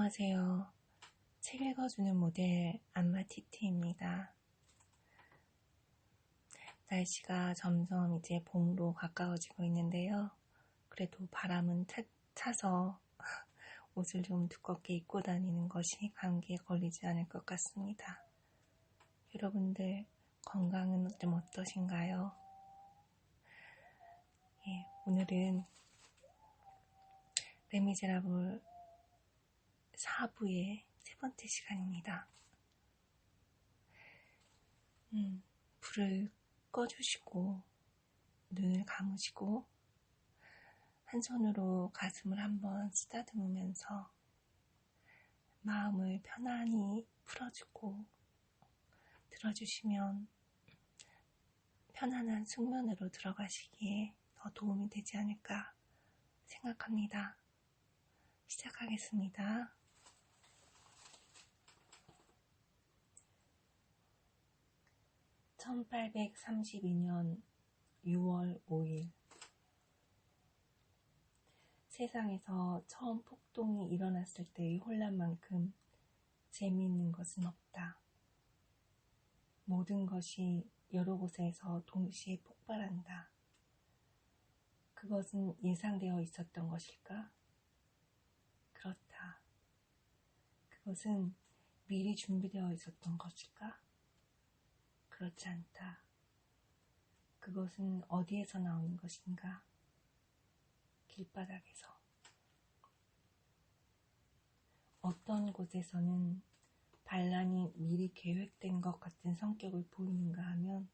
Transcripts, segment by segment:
안녕하세요. 책 읽어주는 모델 안마티티입니다. 날씨가 점점 이제 봄으로 가까워지고 있는데요. 그래도 바람은 차서 옷을 좀 두껍게 입고 다니는 것이 감기에 걸리지 않을 것 같습니다. 여러분들 건강은 좀 어떠신가요? 오늘은 레미제라블 4부의 세 번째 시간입니다. 불을 꺼주시고 눈을 감으시고 한 손으로 가슴을 한번 쓰다듬으면서 마음을 편안히 풀어주고 들어주시면 편안한 숙면으로 들어가시기에 더 도움이 되지 않을까 생각합니다. 시작하겠습니다. (1832년 6월 5일) 세상에서 처음 폭동이 일어났을 때의 혼란만큼 재미있는 것은 없다. 모든 것이 여러 곳에서 동시에 폭발한다. 그것은 예상되어 있었던 것일까? 그렇다. 그것은 미리 준비되어 있었던 것일까? 그렇지 않다. 그것은 어디에서 나오는 것인가? 길바닥에서. 어떤 곳에서는 반란이 미리 계획된 것 같은 성격을 보이는가 하면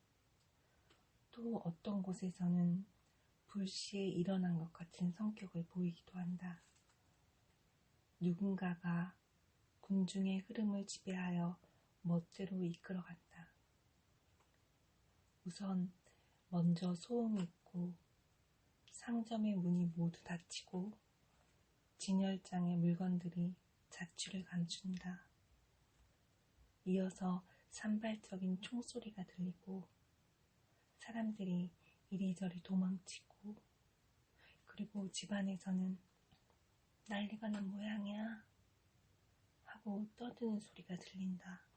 또 어떤 곳에서는 불시에 일어난 것 같은 성격을 보이기도 한다. 누군가가 군중의 흐름을 지배하여 멋대로 이끌어간다. 우선 먼저 소음이 있고 상점의 문이 모두 닫히고 진열장의 물건들이 자취를 감춘다. 이어서 산발적인 총소리가 들리고 사람들이 이리저리 도망치고 그리고 집안에서는 난리가 난 모양이야 하고 떠드는 소리가 들린다.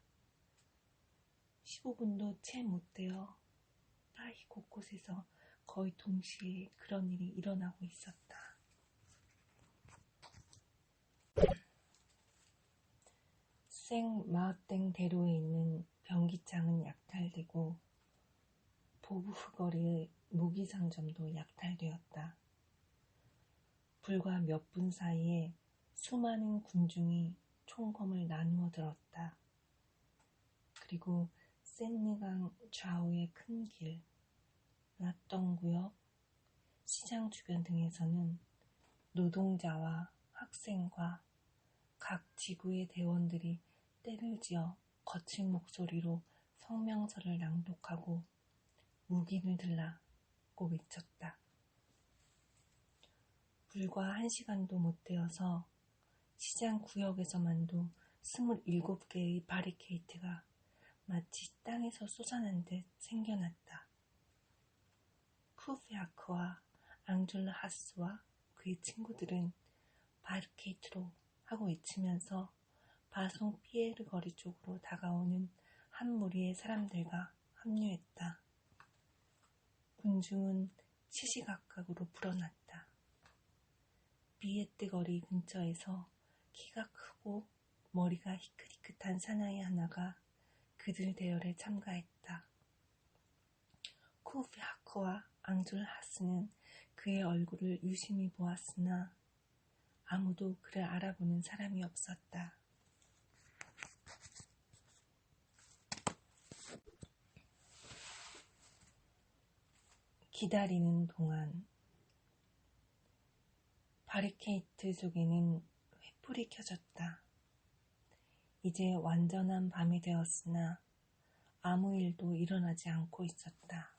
15분도 채 못 되어 파리 곳곳에서 거의 동시에 그런 일이 일어나고 있었다. 생마으땡 대로에 있는 변기장은 약탈되고 보브흐거리의 무기상점도 약탈되었다. 불과 몇 분 사이에 수많은 군중이 총검을 나누어 들었다. 그리고 센느강 좌우의 큰 길, 라똥구역, 시장 주변 등에서는 노동자와 학생과 각 지구의 대원들이 떼를 지어 거친 목소리로 성명서를 낭독하고 무기를 들라고 외쳤다. 불과 1시간도 못 되어서 시장 구역에서만도 27개의 바리케이트가 마치 땅에서 솟아난 듯 생겨났다. 쿠페아크와 앙줄라 하스와 그의 친구들은 바리케이트로 하고 외치면서 바송 피에르 거리 쪽으로 다가오는 한 무리의 사람들과 합류했다. 군중은 시시각각으로 불어났다. 비에뜨 거리 근처에서 키가 크고 머리가 희끗희끗한 사나이 하나가 그들 대열에 참가했다. 쿠페아크와 앙줄하스는 그의 얼굴을 유심히 보았으나 아무도 그를 알아보는 사람이 없었다. 기다리는 동안 바리케이트 속에는 횃불이 켜졌다. 이제 완전한 밤이 되었으나 아무 일도 일어나지 않고 있었다.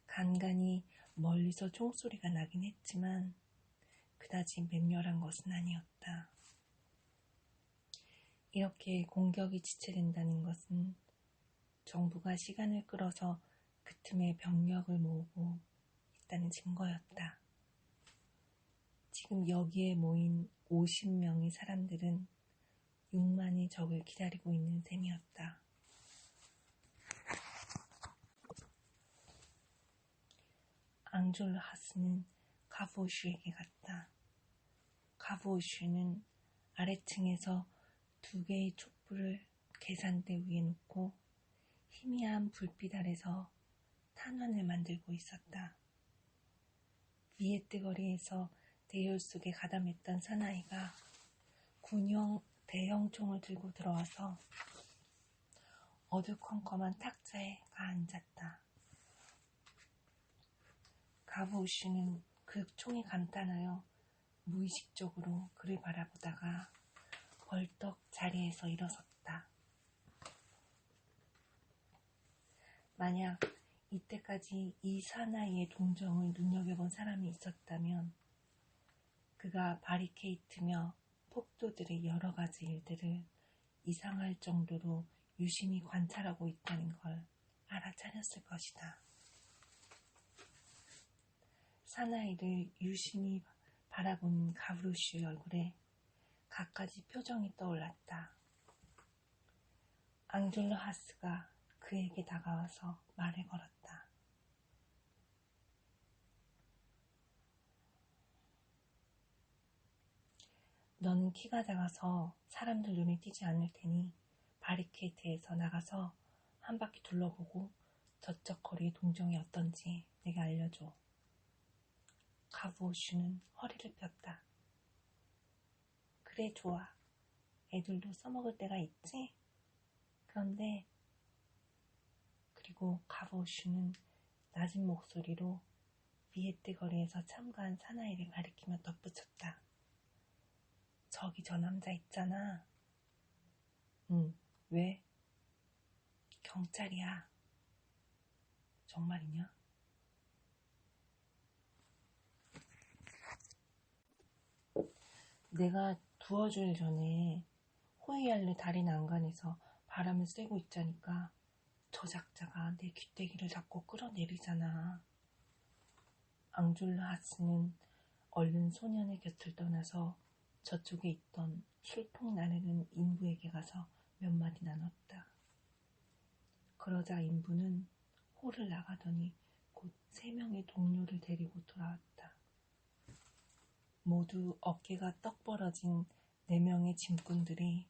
간간히 멀리서 총소리가 나긴 했지만 그다지 맹렬한 것은 아니었다. 이렇게 공격이 지체된다는 것은 정부가 시간을 끌어서 그 틈에 병력을 모으고 있다는 증거였다. 지금 여기에 모인 50명의 사람들은 6만의 적을 기다리고 있는 셈이었다. 앙졸로 하스는 가브오슈에게 갔다. 가브오슈는 아래층에서 2개의 촛불을 계산대 위에 놓고 희미한 불빛 아래서 탄환을 만들고 있었다. 비에트 거리에서 대열 속에 가담했던 사나이가 군용 대형 총을 들고 들어와서 어두컴컴한 탁자에 앉았다. 가브오슈는 그 총이 감탄하여 무의식적으로 그를 바라보다가 벌떡 자리에서 일어섰다. 만약 이때까지 이 사나이의 동정을 눈여겨본 사람이 있었다면 그가 바리케이트며 폭도들의 여러 가지 일들을 이상할 정도로 유심히 관찰하고 있다는 걸 알아차렸을 것이다. 사나이를 유심히 바라보는 가브오슈의 얼굴에 갖가지 표정이 떠올랐다. 앙졸로 하스가 그에게 다가와서 말을 걸었다. 너는 키가 작아서 사람들 눈에 띄지 않을 테니 바리케이트에서 나가서 한 바퀴 둘러보고 저쪽 거리의 동정이 어떤지 내게 알려줘. 가브오슈는 허리를 폈다. 그래, 좋아. 애들도 써먹을 때가 있지? 그런데 그리고 가브오슈는 낮은 목소리로 비에트 거리에서 참가한 사나이를 가리키며 덧붙였다. 저기 저 남자 있잖아. 왜? 경찰이야. 정말이냐? 내가 2주 전에 호이알르 다리 난간에서 바람을 쐬고 있자니까 저 작자가 내 귀때기를 잡고 끌어내리잖아. 앙졸로 하스는 얼른 소년의 곁을 떠나서 저쪽에 있던 술통 나르는 인부에게 가서 몇 마디 나눴다. 그러자 인부는 홀을 나가더니 곧 3명의 동료를 데리고 돌아왔다. 모두 어깨가 떡 벌어진 4명의 짐꾼들이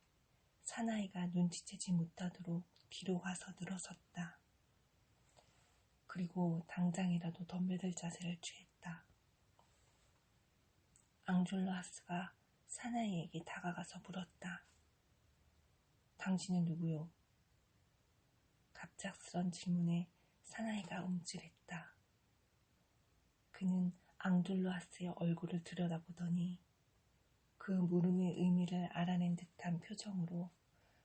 사나이가 눈치채지 못하도록 뒤로 가서 늘어섰다. 그리고 당장이라도 덤벼들 자세를 취했다. 앙졸로 하스가 사나이에게 다가가서 물었다. 당신은 누구요? 갑작스런 질문에 사나이가 움찔했다. 그는 앙졸로 하스의 얼굴을 들여다보더니 그 물음의 의미를 알아낸 듯한 표정으로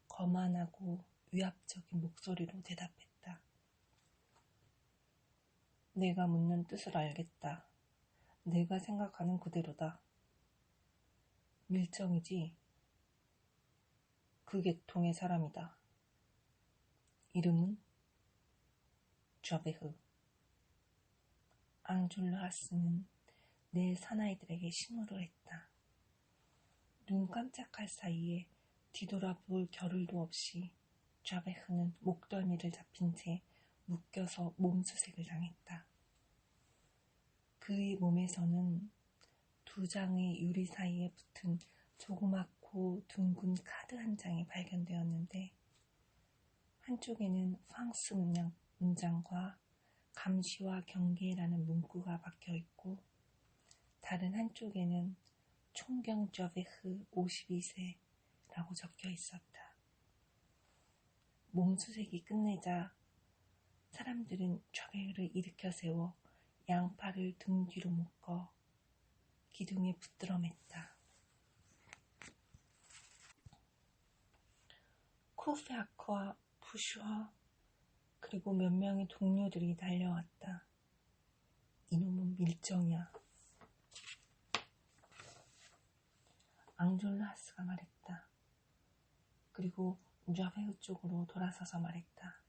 거만하고 위압적인 목소리로 대답했다. 내가 묻는 뜻을 알겠다. 내가 생각하는 그대로다. 밀정이지? 그 계통의 사람이다. 이름은? 좌베흐. 앙졸로 하스는 내 사나이들에게 신호를 했다. 눈 깜짝할 사이에 뒤돌아볼 겨를도 없이 좌베흐는 목덜미를 잡힌 채 묶여서 몸수색을 당했다. 그의 몸에서는 2장의 유리 사이에 붙은 조그맣고 둥근 카드 한 장이 발견되었는데 한쪽에는 프랑스 문장과 감시와 경계라는 문구가 박혀있고 다른 한쪽에는 총경 좌베흐 52세라고 적혀 있었다. 몸수색이 끝내자 사람들은 좌베흐를 일으켜 세워 양팔을 등 뒤로 묶어 기둥에 붙들어 맸다. 쿠페아크와 부슈와 그리고 몇 명의 동료들이 달려왔다. 이놈은 밀정이야. 앙졸로 하스가 말했다. 그리고 좌베흐 쪽으로 돌아서서 말했다.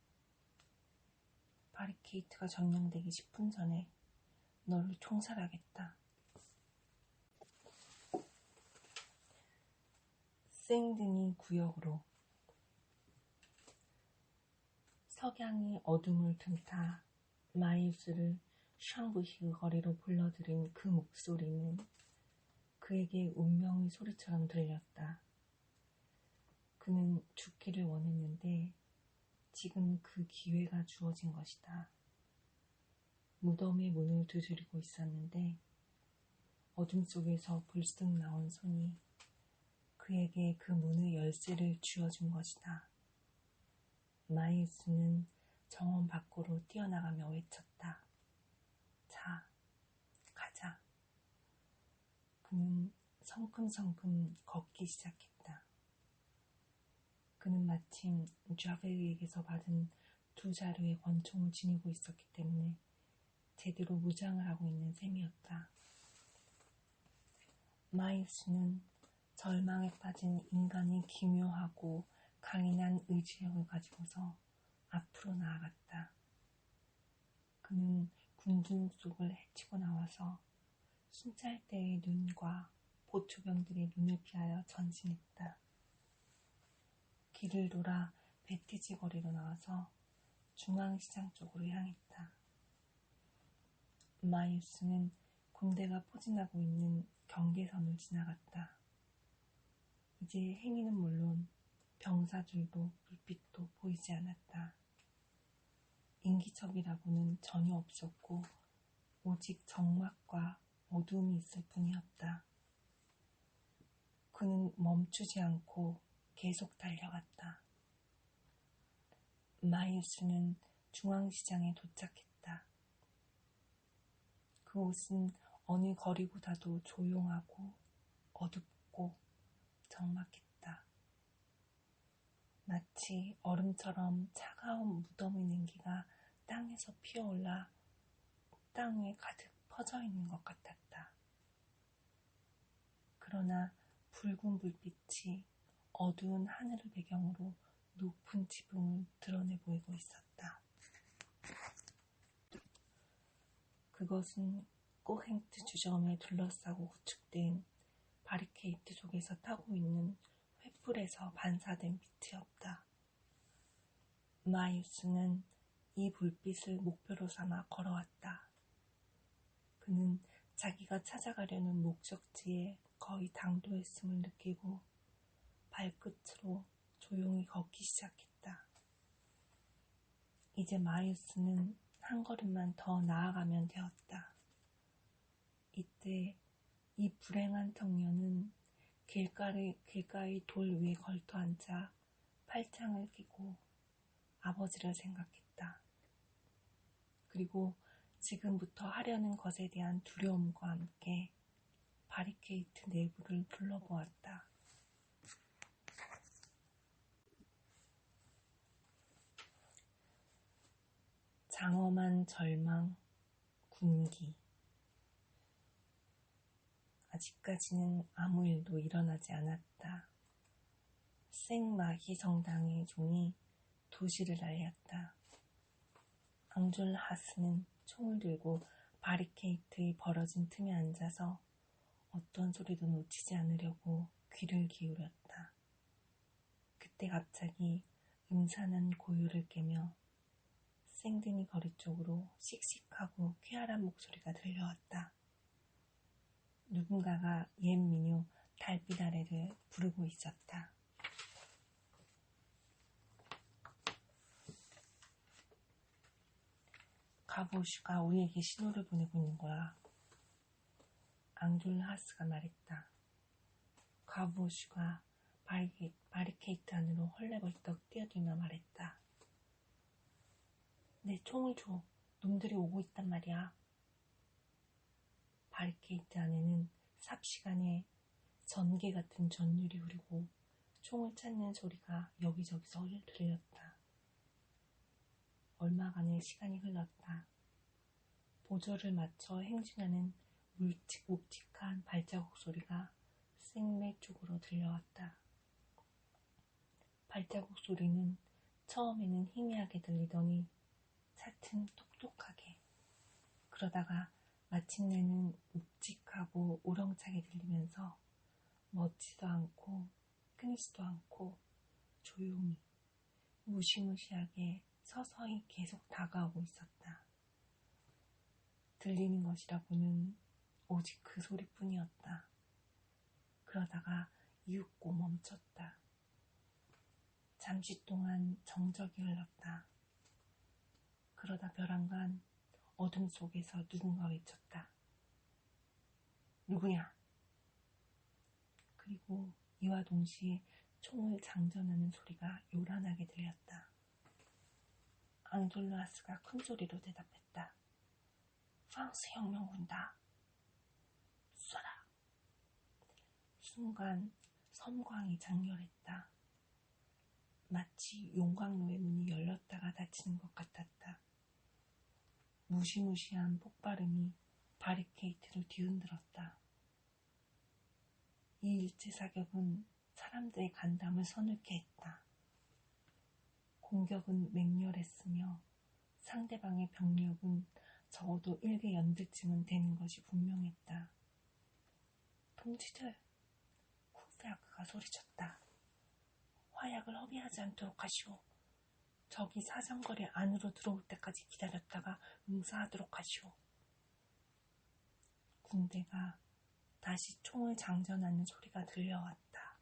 바리케이트가 점령되기 10분 전에 너를 총살하겠다. 생드니 구역으로 석양이 어둠을 틈타 마이우스를 샹부히 거리로 불러들인 그 목소리는 그에게 운명의 소리처럼 들렸다. 그는 죽기를 원했는데 지금 그 기회가 주어진 것이다. 무덤의 문을 두드리고 있었는데 어둠 속에서 불쑥 나온 손이 그에게 그 문의 열쇠를 쥐어준 것이다. 마이우스는 정원 밖으로 뛰어나가며 외쳤다. 자, 가자. 그는 성큼성큼 걷기 시작했다. 그는 마침 좌베르에게서 받은 2자루의 권총을 지니고 있었기 때문에 제대로 무장을 하고 있는 셈이었다. 마이우스는 절망에 빠진 인간의 기묘하고 강인한 의지력을 가지고서 앞으로 나아갔다. 그는 군중 속을 헤치고 나와서 순찰대의 눈과 보초병들의 눈을 피하여 전진했다. 길을 돌아 베티지 거리로 나와서 중앙시장 쪽으로 향했다. 마이우스는 군대가 포진하고 있는 경계선을 지나갔다. 이제 행인은 물론 병사들도 불빛도 보이지 않았다. 인기척이라고는 전혀 없었고 오직 적막과 어두움이 있을 뿐이었다. 그는 멈추지 않고 계속 달려갔다. 마이우스는 중앙시장에 도착했다. 그곳은 어느 거리보다도 조용하고 어둡고 적막했다. 마치 얼음처럼 차가운 무덤의 냉기가 땅에서 피어올라 땅에 가득 퍼져 있는 것 같았다. 그러나 붉은 불빛이 어두운 하늘을 배경으로 높은 지붕을 드러내 보이고 있었다. 그것은 꼬행트 주점에 둘러싸고 구축된 바리케이트 속에서 타고 있는 횃불에서 반사된 빛이었다. 마이우스는 이 불빛을 목표로 삼아 걸어왔다. 그는 자기가 찾아가려는 목적지에 거의 당도했음을 느끼고 발끝으로 조용히 걷기 시작했다. 이제 마이우스는 한 걸음만 더 나아가면 되었다. 이때 이 불행한 청년은 길가의 돌 위에 걸터 앉아 팔짱을 끼고 아버지를 생각했다. 그리고 지금부터 하려는 것에 대한 두려움과 함께 바리케이트 내부를 둘러보았다. 장엄한 절망, 군기. 아직까지는 아무 일도 일어나지 않았다. 생마히 성당의 종이 도시를 알렸다. 앙졸하스는 총을 들고 바리케이트의 벌어진 틈에 앉아서 어떤 소리도 놓치지 않으려고 귀를 기울였다. 그때 갑자기 음산한 고요를 깨며 생드니 거리 쪽으로 씩씩하고 쾌활한 목소리가 들려왔다. 누군가가 옛 민요 달빛 아래를 부르고 있었다. 가보슈가 우리에게 신호를 보내고 있는 거야. 앙졸하스가 말했다. 가보슈가 바리케이트 안으로 헐레벌떡 뛰어들며 말했다. 내 총을 줘. 놈들이 오고 있단 말이야. 바리케이트 안에는 삽시간에 전개 같은 전율이 흐르고 총을 찾는 소리가 여기저기서 들렸다. 얼마간의 시간이 흘렀다. 보조를 맞춰 행진하는 묵직묵직한 발자국 소리가 생매 쪽으로 들려왔다. 발자국 소리는 처음에는 희미하게 들리더니 차츰 똑똑하게, 그러다가 마침내는 묵직하고 우렁차게 들리면서 멎지도 않고 끊이지도 않고 조용히 무시무시하게 서서히 계속 다가오고 있었다. 들리는 것이라고는 오직 그 소리뿐이었다. 그러다가 이윽고 멈췄다. 잠시 동안 정적이 흘렀다. 그러다 벼랑간 어둠 속에서 누군가 외쳤다. 누구냐? 그리고 이와 동시에 총을 장전하는 소리가 요란하게 들렸다. 앙돌라스가 큰 소리로 대답했다. 프랑스 혁명군다. 쏴라. 순간 섬광이 장렬했다. 마치 용광로의 문이 열렸다가 닫히는 것 같았다. 무시무시한 폭발음이 바리케이트를 뒤흔들었다. 이 일제사격은 사람들의 간담을 서늘케 했다. 공격은 맹렬했으며 상대방의 병력은 적어도 1개 연대쯤은 되는 것이 분명했다. 동지들, 쿠페아크가 소리쳤다. 화약을 허비하지 않도록 하시오. 적이 사정거리 안으로 들어올 때까지 기다렸다가 응사하도록 하시오. 군대가 다시 총을 장전하는 소리가 들려왔다.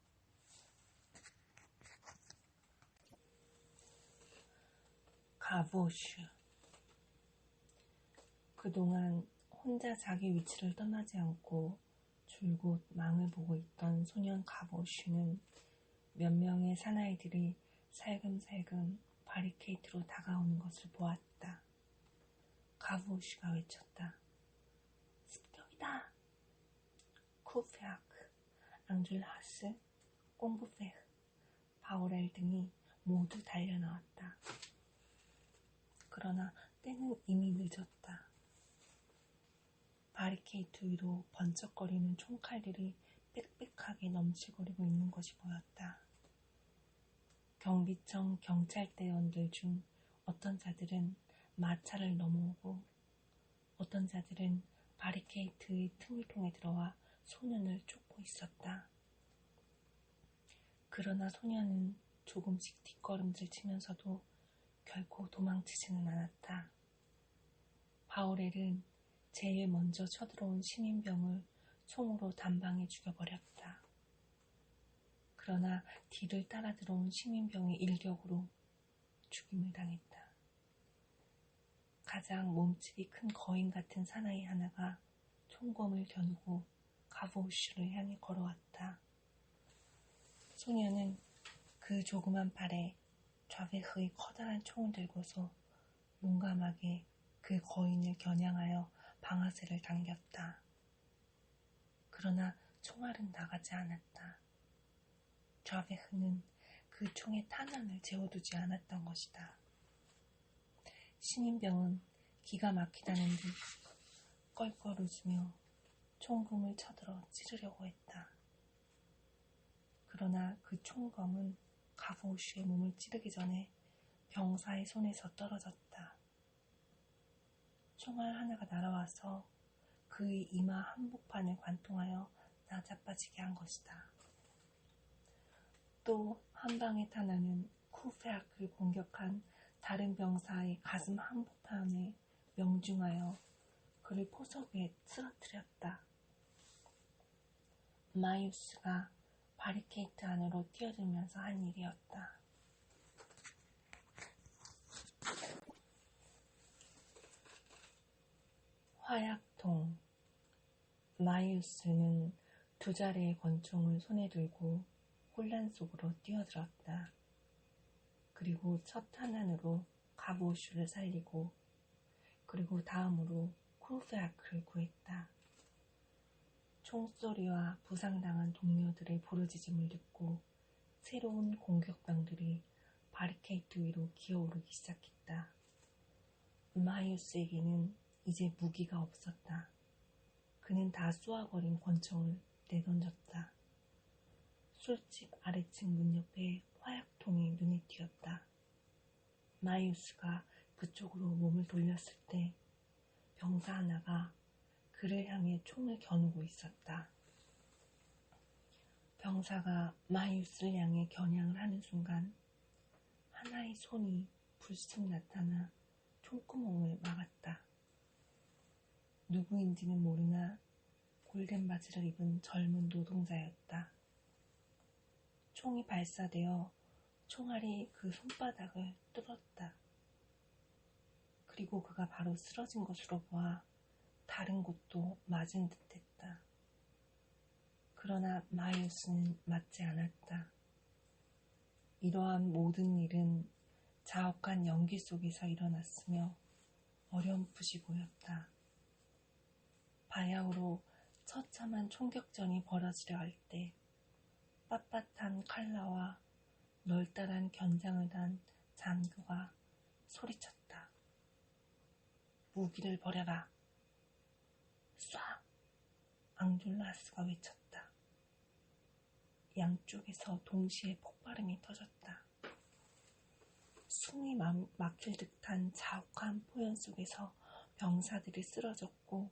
가보슈. 그동안 혼자 자기 위치를 떠나지 않고 줄곧 망을 보고 있던 소년 가보슈는 몇 명의 사나이들이 살금살금 바리케이트로 다가오는 것을 보았다. 가보슈가 외쳤다. 습격이다. 쿠페아크, 앙줄하스, 꼼부페흐, 바오렐 등이 모두 달려나왔다. 그러나 때는 이미 늦었다. 바리케이트 위로 번쩍거리는 총칼들이 빽빽하게 넘실거리고 있는 것이 보였다. 경비청 경찰대원들 중 어떤 자들은 마차를 넘어오고 어떤 자들은 바리케이트의 틈을 통해 들어와 소년을 쫓고 있었다. 그러나 소년은 조금씩 뒷걸음질 치면서도 결코 도망치지는 않았다. 바오렐은 제일 먼저 쳐들어온 시민병을 총으로 단방에 죽여버렸다. 그러나 뒤를 따라 들어온 시민병의 일격으로 죽임을 당했다. 가장 몸집이 큰 거인 같은 사나이 하나가 총검을 겨누고 가보슈를 향해 걸어왔다. 소녀는 그 조그만 팔에 좌베흐의 커다란 총을 들고서 용감하게 그 거인을 겨냥하여 방아쇠를 당겼다. 그러나 총알은 나가지 않았다. 좌베흐는 그 총에 탄환을 재워두지 않았던 것이다. 신인병은 기가 막히다는 듯 껄껄 웃으며 총금을 쳐들어 찌르려고 했다. 그러나 그 총검은 가보슈의 몸을 찌르기 전에 병사의 손에서 떨어졌다. 총알 하나가 날아와서 그의 이마 한복판을 관통하여 나자빠지게 한 것이다. 또 한 방의 탄환은 쿠페아크를 공격한 다른 병사의 가슴 한복판에 명중하여 그를 포석 위에 쓰러뜨렸다. 마이우스가 바리케이트 안으로 뛰어들면서 한 일이었다. 화약통. 마이우스는 두 자리의 권총을 손에 들고 혼란 속으로 뛰어들었다. 그리고 첫 탄환으로 가보슈를 살리고 그리고 다음으로 쿠페아크를 구했다. 총소리와 부상당한 동료들의 부르짖음을 듣고 새로운 공격병들이 바리케이트 위로 기어오르기 시작했다. 마이우스에게는 이제 무기가 없었다. 그는 다 쏘아버린 권총을 내던졌다. 술집 아래층 문 옆에 화약통이 눈에 띄었다. 마이우스가 그쪽으로 몸을 돌렸을 때 병사 하나가 그를 향해 총을 겨누고 있었다. 병사 병사가 마이우스를 향해 겨냥을 하는 순간 하나의 손이 불쑥 나타나 총구멍을 막았다. 누구인지는 모르나 골덴 바지를 입은 젊은 노동자였다. 총이 발사되어 총알이 그 손바닥을 뚫었다. 그리고 그가 바로 쓰러진 것으로 보아 다른 곳도 맞은 듯했다. 그러나 마이우스는 맞지 않았다. 이러한 모든 일은 자욱한 연기 속에서 일어났으며 어렴풋이 보였다. 바야흐로 처참한 총격전이 벌어지려 할 때 빳빳한 칼라와 널따란 견장을 단 장교가 소리쳤다. 무기를 버려라. 쏴! 앙졸라스가 외쳤다. 양쪽에서 동시에 폭발음이 터졌다. 숨이 막힐 듯한 자욱한 포연 속에서 병사들이 쓰러졌고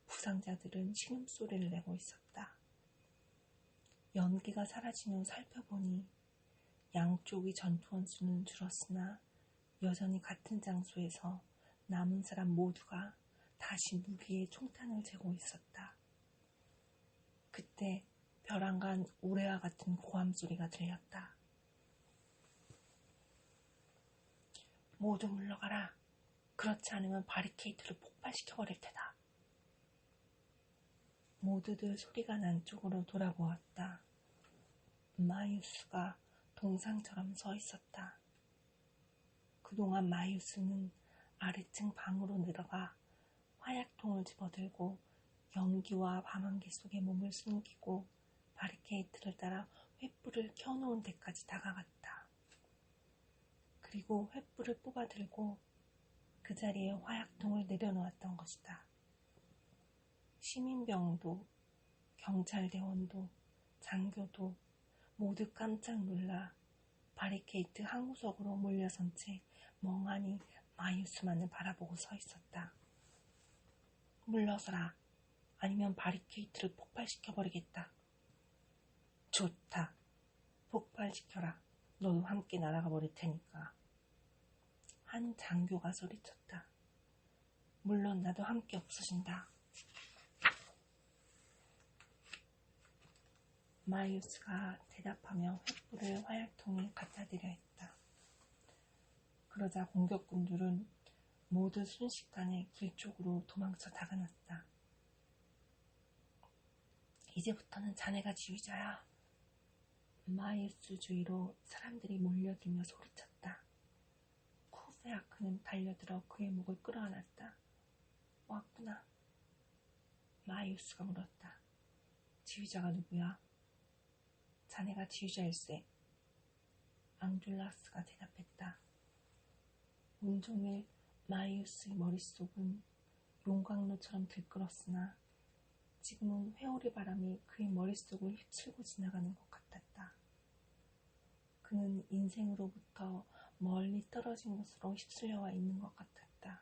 부상자들은 신음소리를 내고 있었다. 연기가 사라진 후 살펴보니 양쪽의 전투원 수는 줄었으나 여전히 같은 장소에서 남은 사람 모두가 다시 무기에 총탄을 재고 있었다. 그때 벼랑간 우레와 같은 고함 소리가 들렸다. 모두 물러가라. 그렇지 않으면 바리케이트를 폭발시켜버릴 테다. 모두들 소리가 난 쪽으로 돌아보았다. 마이우스가 동상처럼 서 있었다. 그동안 마이우스는 아래층 방으로 들어가 화약통을 집어들고 연기와 밤안개 속에 몸을 숨기고 바리케이트를 따라 횃불을 켜놓은 데까지 다가갔다. 그리고 횃불을 뽑아들고 그 자리에 화약통을 내려놓았던 것이다. 시민병도 경찰대원도 장교도 모두 깜짝 놀라 바리케이트 한 구석으로 몰려선 채 멍하니 마이우스만을 바라보고 서 있었다. 물러서라. 아니면 바리케이트를 폭발시켜버리겠다. 좋다. 폭발시켜라. 너도 함께 날아가 버릴 테니까. 한 장교가 소리쳤다. 물론 나도 함께 없어진다. 마이우스가 대답하며 횃불을 화약통에 갖다 대려 했다. 그러자 공격군들은 모두 순식간에 길 쪽으로 도망쳐 다가났다. 이제부터는 자네가 지휘자야. 마이우스 주위로 사람들이 몰려들며 소리쳤다. 쿠베아크는 달려들어 그의 목을 끌어안았다. 왔구나. 마이우스가 물었다. 지휘자가 누구야? 자네가 지휘자일세. 앙졸라스가 대답했다. 온종일 마이우스의 머릿속은 용광로처럼 들끓었으나 지금은 회오리 바람이 그의 머릿속을 휩쓸고 지나가는 것 같았다. 그는 인생으로부터 멀리 떨어진 곳으로 휩쓸려와 있는 것 같았다.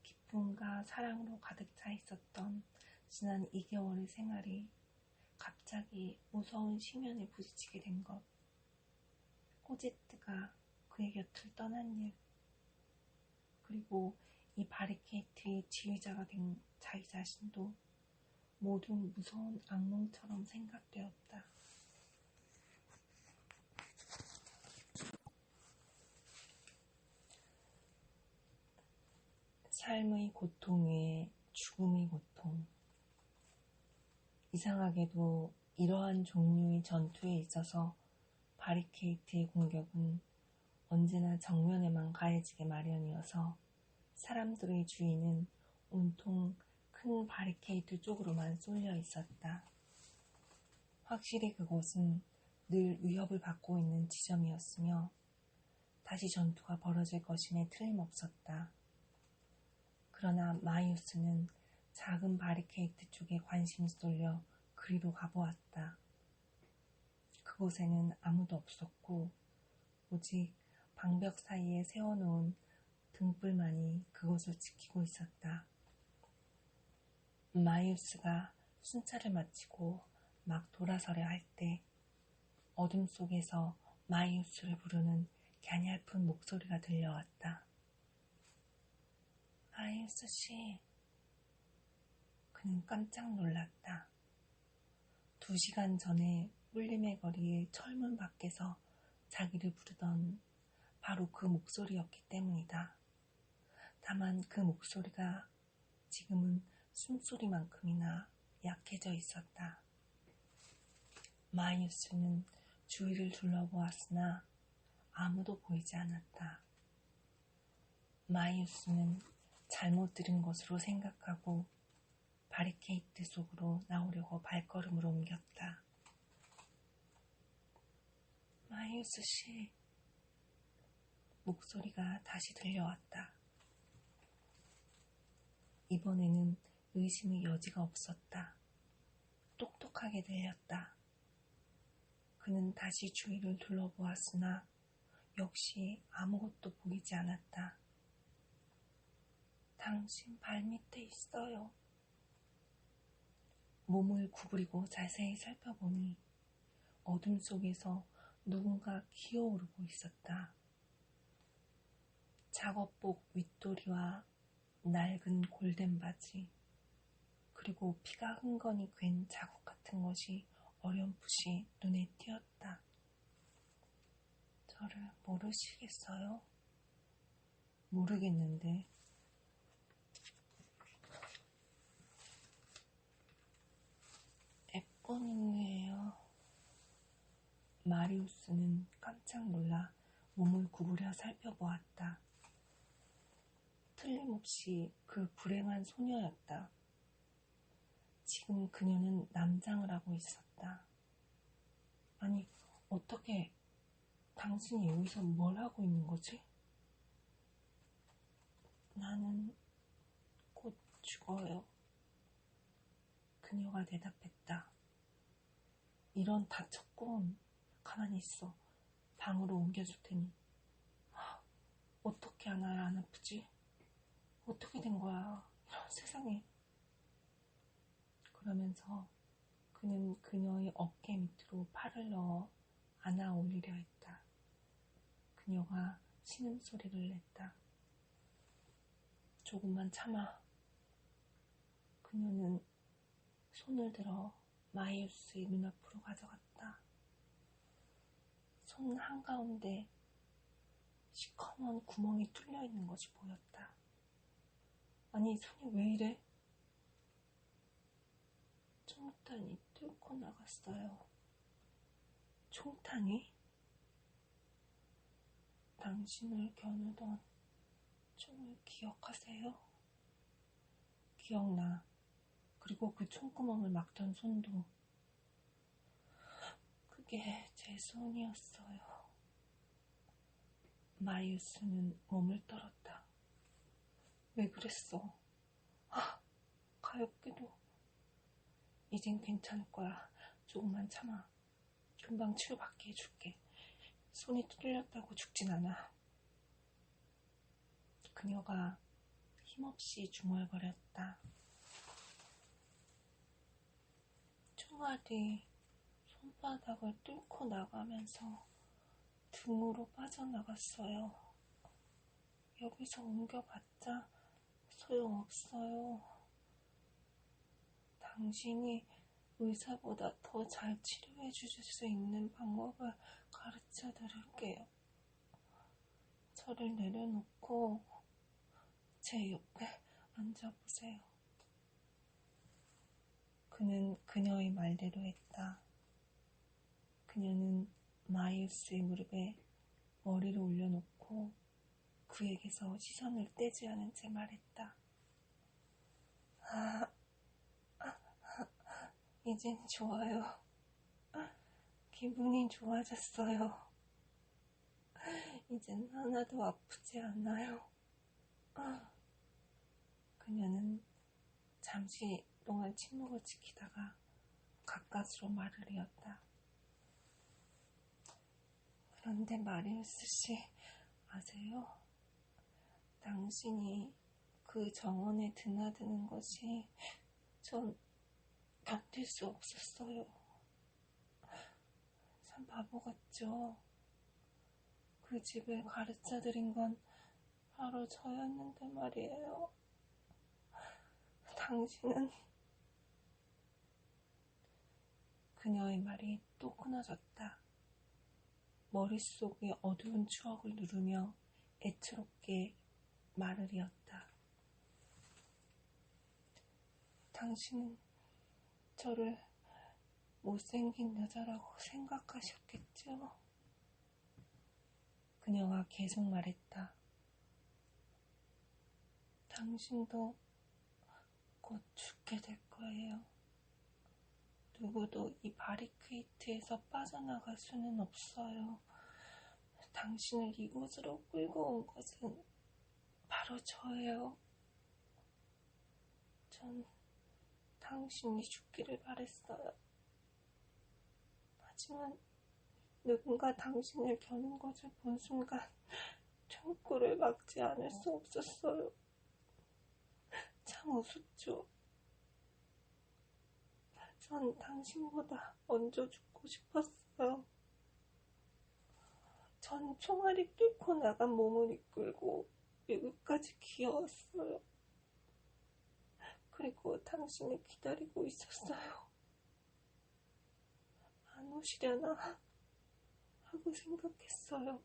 기쁨과 사랑으로 가득 차 있었던 지난 2개월의 생활이 갑자기 무서운 심연에 부딪히게 된 것, 코제트가 그의 곁을 떠난 일, 그리고 이 바리케이트의 지휘자가 된 자기 자신도 모두 무서운 악몽처럼 생각되었다. 삶의 고통 위에 죽음의 고통. 이상하게도 이러한 종류의 전투에 있어서 바리케이트의 공격은 언제나 정면에만 가해지게 마련이어서 사람들의 주의는 온통 큰 바리케이트 쪽으로만 쏠려 있었다. 확실히 그곳은 늘 위협을 받고 있는 지점이었으며 다시 전투가 벌어질 것임에 틀림없었다. 그러나 마이우스는 작은 바리케이트 쪽에 관심이 쏠려 그리로 가보았다. 그곳에는 아무도 없었고 오직 방벽 사이에 세워놓은 등불만이 그곳을 지키고 있었다. 마이우스가 순찰을 마치고 막 돌아서려 할 때 어둠 속에서 마이우스를 부르는 갸냘픈 목소리가 들려왔다. 마이우스 씨. 그는 깜짝 놀랐다. 2시간 전에 울림의 거리의 철문 밖에서 자기를 부르던 바로 그 목소리였기 때문이다. 다만 그 목소리가 지금은 숨소리만큼이나 약해져 있었다. 마이우스는 주위를 둘러보았으나 아무도 보이지 않았다. 마이우스는 잘못 들은 것으로 생각하고 바리케이트 속으로 나오려고 발걸음을 옮겼다. 마이우스 씨. 목소리가 다시 들려왔다. 이번에는 의심의 여지가 없었다. 똑똑하게 들렸다. 그는 다시 주위를 둘러보았으나 역시 아무것도 보이지 않았다. 당신 발밑에 있어요. 몸을 구부리고 자세히 살펴보니 어둠 속에서 누군가 기어오르고 있었다. 작업복 윗도리와 낡은 골덴 바지, 그리고 피가 흥건히 괸 자국 같은 것이 어렴풋이 눈에 띄었다. 저를 모르시겠어요? 모르겠는데. 에뽀니누예요. 마리우스는 깜짝 놀라 몸을 구부려 살펴보았다. 틀림없이 그 불행한 소녀였다. 지금 그녀는 남장을 하고 있었다. 아니, 어떻게 당신이 여기서 뭘 하고 있는 거지? 나는 곧 죽어요. 그녀가 대답했다. 이런 다쳤군. 가만히 있어. 방으로 옮겨줄 테니. 어떻게 하나야 안 아프지? 어떻게 된 거야? 이런 세상에. 그러면서 그는 그녀의 어깨 밑으로 팔을 넣어 안아 올리려 했다. 그녀가 신음소리를 냈다. 조금만 참아. 그녀는 손을 들어 마이우스의 눈앞으로 가져갔다. 손 한가운데 시커먼 구멍이 뚫려 있는 것이 보였다. 아니, 손이 왜 이래? 총탄이 뚫고 나갔어요. 총탄이? 당신을 겨누던 총을 기억하세요? 기억나. 그리고 그 총구멍을 막던 손도. 그게 제 손이었어요. 마이우스는 몸을 떨었다. 왜 그랬어? 가엾게도. 이젠 괜찮을 거야. 조금만 참아. 금방 치료받게 해줄게. 손이 뚫렸다고 죽진 않아. 그녀가 힘없이 중얼거렸다. 총알이 손바닥을 뚫고 나가면서 등으로 빠져나갔어요. 여기서 옮겨봤자 소용없어요. 당신이 의사보다 더 잘 치료해 주실 수 있는 방법을 가르쳐 드릴게요. 저를 내려놓고 제 옆에 앉아보세요. 그는 그녀의 말대로 했다. 그녀는 마이우스의 무릎에 머리를 올려놓고 그에게서 시선을 떼지 않은 채 말했다. 이젠 좋아요. 기분이 좋아졌어요. 이젠 하나도 아프지 않아요. 그녀는 잠시 동안 침묵을 지키다가 가까스로 말을 이었다. 그런데 마리우스 씨, 아세요? 당신이 그 정원에 드나드는 것이 전 견딜 수 없었어요. 참 바보 같죠? 그 집을 가르쳐드린 건 바로 저였는데 말이에요. 당신은 그녀의 말이 또 끊어졌다. 머릿속의 어두운 추억을 누르며 애처롭게 말을 이었다. 당신은 저를 못생긴 여자라고 생각하셨겠죠? 그녀가 계속 말했다. 당신도 곧 죽게 될 거예요. 누구도 이 바리케이트에서 빠져나갈 수는 없어요. 당신을 이곳으로 끌고 온 것은 바로 저예요. 전 당신이 죽기를 바랬어요. 하지만 누군가 당신을 겨눈 것을 본 순간 총구를 막지 않을 수 없었어요. 참 우습죠. 전 당신보다 먼저 죽고 싶었어요. 전 총알이 뚫고 나간 몸을 이끌고 여기까지 기어왔어요. 그리고 당신을 기다리고 있었어요. 안 오시려나 하고 생각했어요.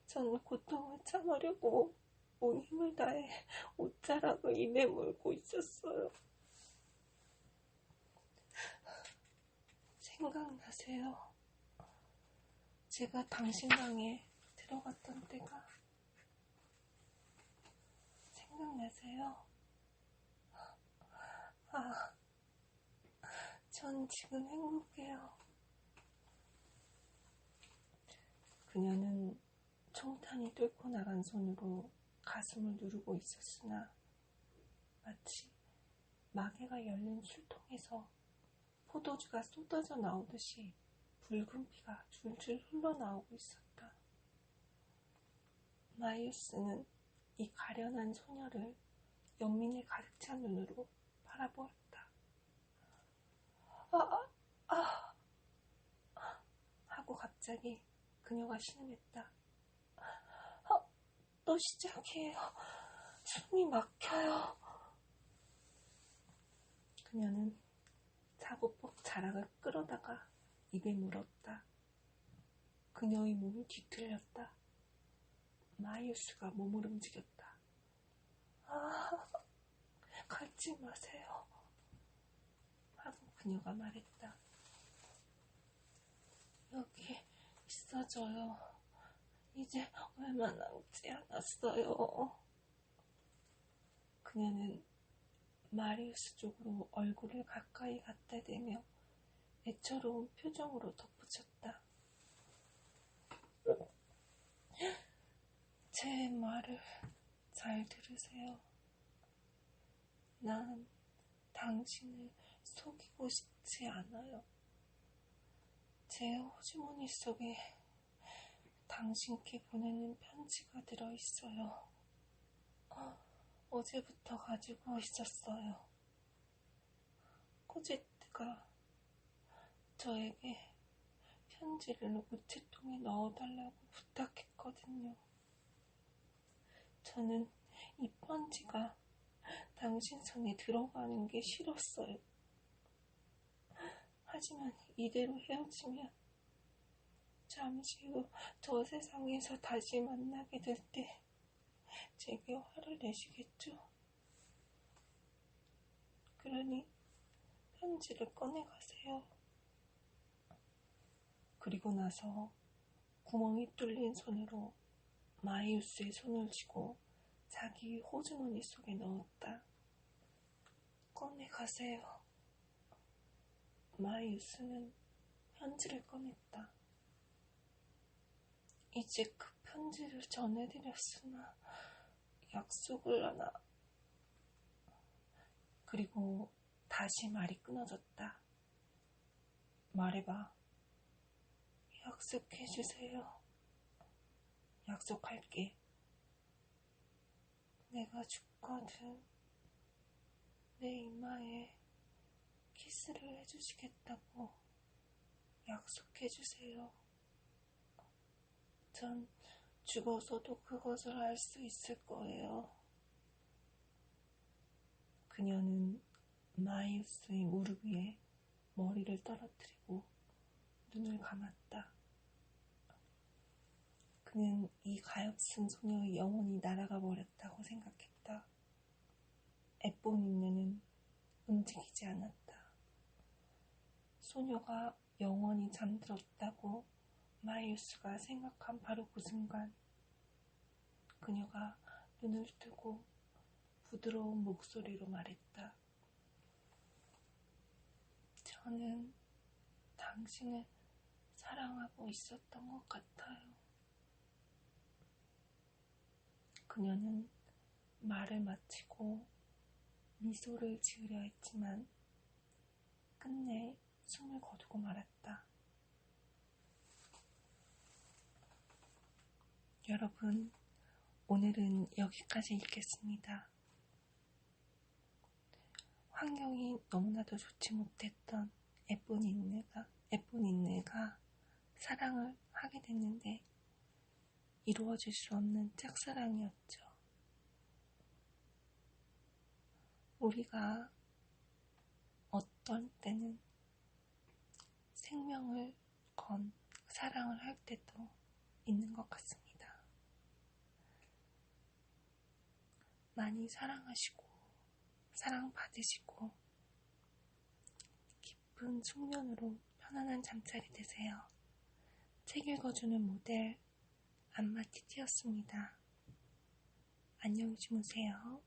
전 고통을 참으려고 온 힘을 다해 옷자락을 입에 물고 있었어요. 생각나세요? 제가 당신 방에 들어갔던 때가 생각나세요? 전 지금 행복해요. 그녀는 총탄이 뚫고 나간 손으로 가슴을 누르고 있었으나 마치 마개가 열린 술통에서 포도주가 쏟아져 나오듯이 붉은 피가 줄줄 흘러나오고 있었다. 마이우스는 이 가련한 소녀를 연민에 가득 찬 눈으로 바라보았다. 하고 갑자기 그녀가 신음했다. 또 시작이에요. 숨이 막혀요. 그녀는 사고법 자락을 끌어다가 입에 물었다. 그녀의 몸이 뒤틀렸다. 마이우스가 몸을 움직였다. 가지 마세요. 하고 그녀가 말했다. 여기 있어줘요. 이제 얼마 남지 않았어요. 그녀는 마리우스 쪽으로 얼굴을 가까이 갖다 대며 애처로운 표정으로 덧붙였다. 제 말을 잘 들으세요. 난 당신을 속이고 싶지 않아요. 제 호주머니 속에 당신께 보내는 편지가 들어있어요. 어제부터 가지고 있었어요. 코제트가 저에게 편지를 우체통에 넣어달라고 부탁했거든요. 저는 이 편지가 당신 손에 들어가는 게 싫었어요. 하지만 이대로 헤어지면 잠시 후 저 세상에서 다시 만나게 될 때 제게 화를 내시겠죠? 그러니 편지를 꺼내가세요. 그리고 나서 구멍이 뚫린 손으로 마이우스의 손을 쥐고 자기 호주머니 속에 넣었다. 꺼내가세요. 마이우스는 편지를 꺼냈다. 이제 그 편지를 전해드렸으나 약속을 하나. 그리고 다시 말이 끊어졌다. 말해봐. 약속해주세요. 약속할게. 내가 죽거든 내 이마에 키스를 해주시겠다고 약속해주세요. 전 죽어서도 그것을 알 수 있을 거예요. 그녀는 마이우스의 무릎 위에 머리를 떨어뜨리고 눈을 감았다. 그는 이 가엾은 소녀의 영혼이 날아가 버렸다고 생각했다. 에뽀니네는 움직이지 않았다. 소녀가 영원히 잠들었다고 마이우스가 생각한 바로 그 순간 그녀가 눈을 뜨고 부드러운 목소리로 말했다. 저는 당신을 사랑하고 있었던 것 같아요. 그녀는 말을 마치고 미소를 지으려 했지만 끝내 숨을 거두고 말았다. 여러분, 오늘은 여기까지 읽겠습니다. 환경이 너무나도 좋지 못했던 에포닌느가 사랑을 하게 됐는데 이루어질 수 없는 짝사랑이었죠. 우리가 어떤 때는 생명을 건 사랑을 할 때도 있는 것 같습니다. 많이 사랑하시고 사랑받으시고 깊은 숙면으로 편안한 잠자리 되세요. 책 읽어주는 모델 안마티티였습니다. 안녕히 주무세요.